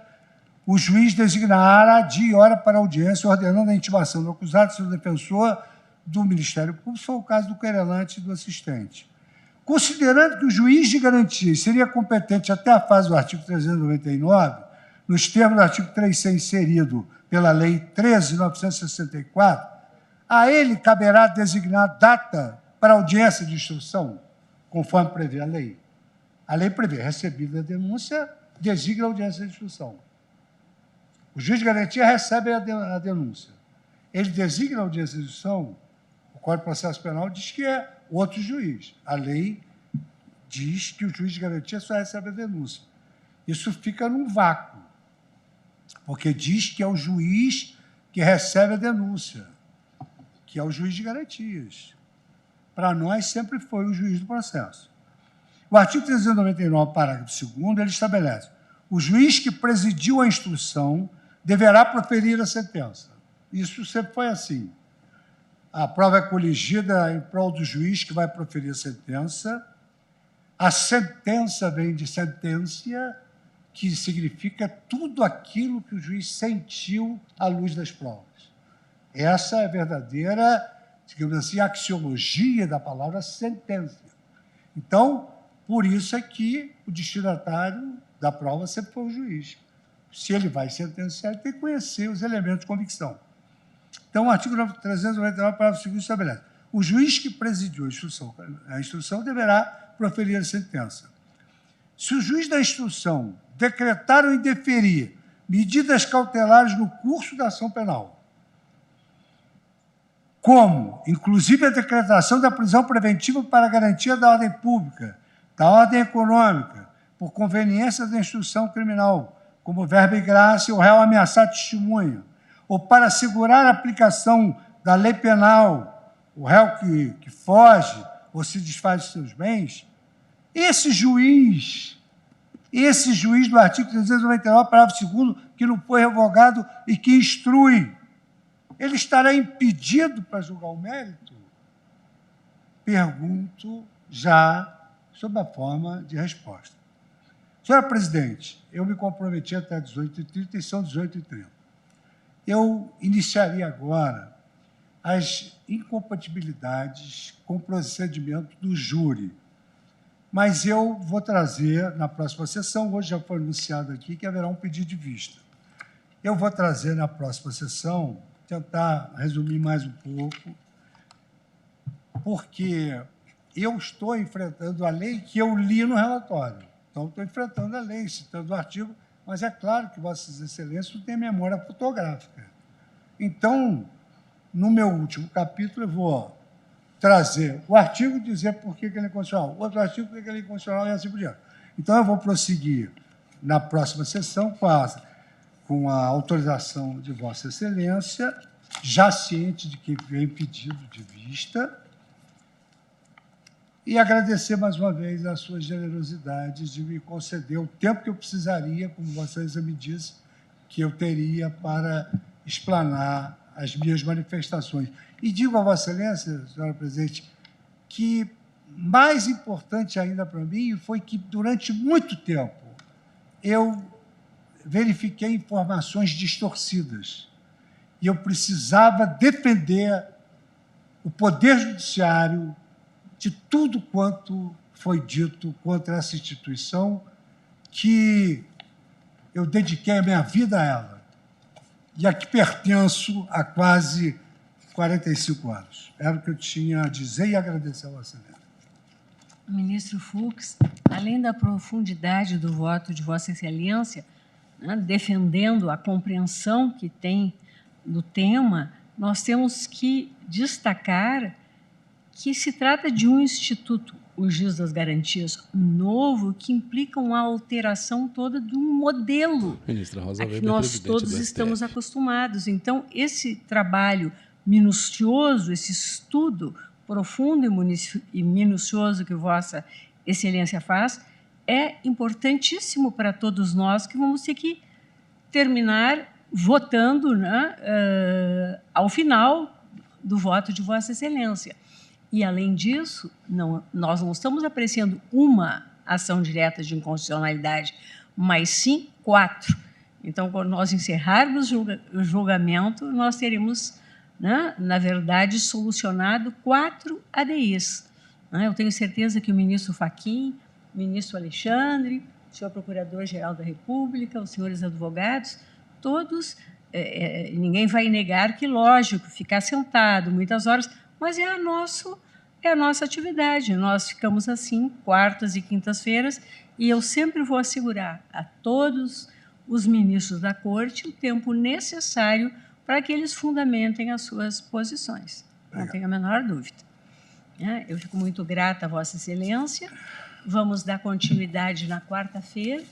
o juiz designará dia e hora para a audiência, ordenando a intimação do acusado, seu defensor, do Ministério Público, se for o caso do querelante e do assistente. Considerando que o juiz de garantias seria competente até a fase do artigo 399, nos termos do artigo 300 inserido pela Lei 13.964, a ele caberá designar data para audiência de instrução, conforme prevê a lei. A lei prevê, recebida a denúncia, designa a audiência de instrução. O juiz de garantia recebe a denúncia. Ele designa a audiência de instrução, o Código de Processo Penal diz que é outro juiz. A lei diz que o juiz de garantia só recebe a denúncia. Isso fica num vácuo, porque diz que é o juiz que recebe a denúncia, que é o juiz de garantias. Para nós, sempre foi o juiz do processo. O artigo 399, parágrafo 2º, ele estabelece: o juiz que presidiu a instrução deverá proferir a sentença. Isso sempre foi assim. A prova é coligida em prol do juiz que vai proferir a sentença. A sentença vem de sententia, que significa tudo aquilo que o juiz sentiu à luz das provas. Essa é a verdadeira, digamos assim, axiologia da palavra sentença. Então, por isso é que o destinatário da prova sempre foi o juiz. Se ele vai sentenciar, ele tem que conhecer os elementos de convicção. Então, o artigo 399, parágrafo 2º, estabelece: o juiz que presidiu a instrução deverá proferir a sentença. Se o juiz da instrução decretar ou indeferir medidas cautelares no curso da ação penal, como, inclusive, a decretação da prisão preventiva para a garantia da ordem pública, da ordem econômica, por conveniência da instrução criminal, como verba e graça, o réu ameaçar testemunha, ou para assegurar a aplicação da lei penal, o réu que foge ou se desfaz de seus bens, esse juiz do artigo 399, parágrafo 2º, que não foi revogado e que instrui, ele estará impedido para julgar o mérito? Pergunto já sob a forma de resposta. Senhora presidente, eu me comprometi até 18h30 e são 18h30. Eu iniciaria agora as incompatibilidades com o procedimento do júri, mas eu vou trazer na próxima sessão, hoje já foi anunciado aqui que haverá um pedido de vista. Eu vou trazer na próxima sessão, tentar resumir mais um pouco, porque eu estou enfrentando a lei que eu li no relatório. Então, estou enfrentando a lei, citando o artigo Mas é claro que Vossas Excelências não têm memória fotográfica. Então, no meu último capítulo, eu vou trazer o artigo e dizer por que ele é inconstitucional, outro artigo por que ele é inconstitucional e assim por diante. Então, eu vou prosseguir na próxima sessão com a autorização de Vossa Excelência, já ciente de que vem pedido de vista, e agradecer mais uma vez a sua generosidade de me conceder o tempo que eu precisaria, como Vossa Excelência me disse, que eu teria para explanar as minhas manifestações. E digo a Vossa Excelência, senhora presidente, que mais importante ainda para mim foi que, durante muito tempo, eu verifiquei informações distorcidas e eu precisava defender o Poder Judiciário de tudo quanto foi dito contra essa instituição, que eu dediquei a minha vida a ela e a que pertenço há quase 45 anos. Era o que eu tinha a dizer e agradecer a Vossa Excelência. Ministro Fux, além da profundidade do voto de Vossa Excelência, né, defendendo a compreensão que tem do tema, nós temos que destacar que se trata de um instituto, o Juiz das Garantias, novo, que implica uma alteração toda de um modelo Ministra Rosa a que Weber, nós presidente todos do estamos STF. acostumados. Então, esse trabalho minucioso, esse estudo profundo e minucioso que Vossa Excelência faz, é importantíssimo para todos nós, que vamos ter que terminar votando, né, ao final do voto de Vossa Excelência. E, além disso, nós não estamos apreciando uma ação direta de inconstitucionalidade, mas sim 4. Então, quando nós encerrarmos o julgamento, nós teremos, né, na verdade, solucionado 4 ADIs. Né? Eu tenho certeza que o ministro Fachin, o ministro Alexandre, o senhor Procurador-Geral da República, os senhores advogados, todos, ninguém vai negar que, lógico, ficar sentado muitas horas, mas é a nossa atividade. Nós ficamos assim, quartas e quintas-feiras, e eu sempre vou assegurar a todos os ministros da Corte o tempo necessário para que eles fundamentem as suas posições. Não tenho a menor dúvida. Eu fico muito grata a Vossa Excelência. Vamos dar continuidade na quarta-feira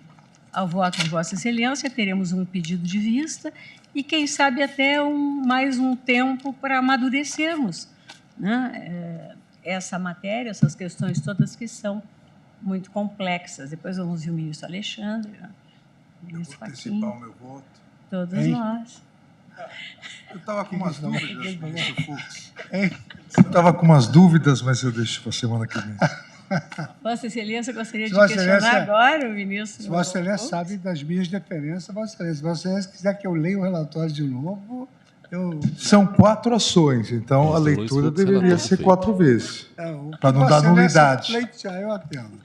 ao voto de Vossa Excelência, teremos um pedido de vista e, quem sabe, até mais um tempo para amadurecermos, né, essa matéria, essas questões todas que são muito complexas. Depois vamos ver o ministro Alexandre, né, o ministro Fachin, antecipar o meu voto. todos nós. Eu estava com umas dúvidas, ministro Fux. Eu estava com umas dúvidas, mas eu deixo para a semana que vem. Vossa Excelência, gostaria de Vossa questionar Excelência, agora o ministro. Se Vossa Excelência sabe das minhas deferências, Vossa Excelência. Se Vossa Excelência quiser que eu leia o relatório de novo, eu... São 4 ações, então a Luiz leitura Fux, deveria relator ser feito. 4 vezes. Para não Vossa dar Excelência nulidade. pleitear, eu atendo.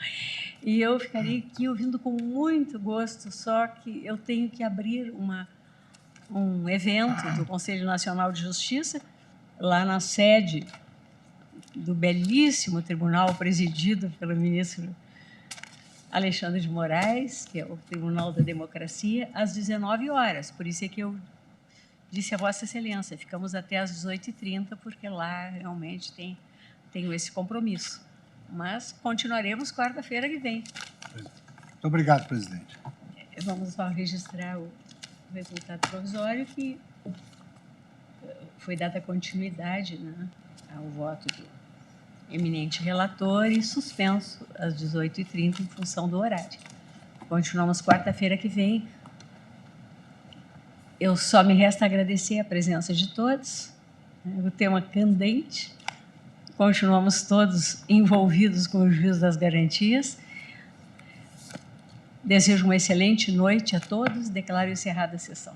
E eu ficaria aqui ouvindo com muito gosto, só que eu tenho que abrir um evento do Conselho Nacional de Justiça, lá na sede do belíssimo tribunal presidido pelo ministro Alexandre de Moraes, que é o Tribunal da Democracia, às 19 horas. Por isso é que eu disse a Vossa Excelência, ficamos até às 18h30, porque lá realmente tenho esse compromisso. Mas continuaremos quarta-feira que vem. Muito obrigado, presidente. Vamos só registrar o resultado provisório, que foi dada continuidade, né, ao voto do eminente relator e suspenso às 18h30 em função do horário. Continuamos quarta-feira que vem. Eu só me resta agradecer a presença de todos, né, o tema candente. Continuamos todos envolvidos com o Juiz das Garantias. Desejo uma excelente noite a todos. Declaro encerrada a sessão.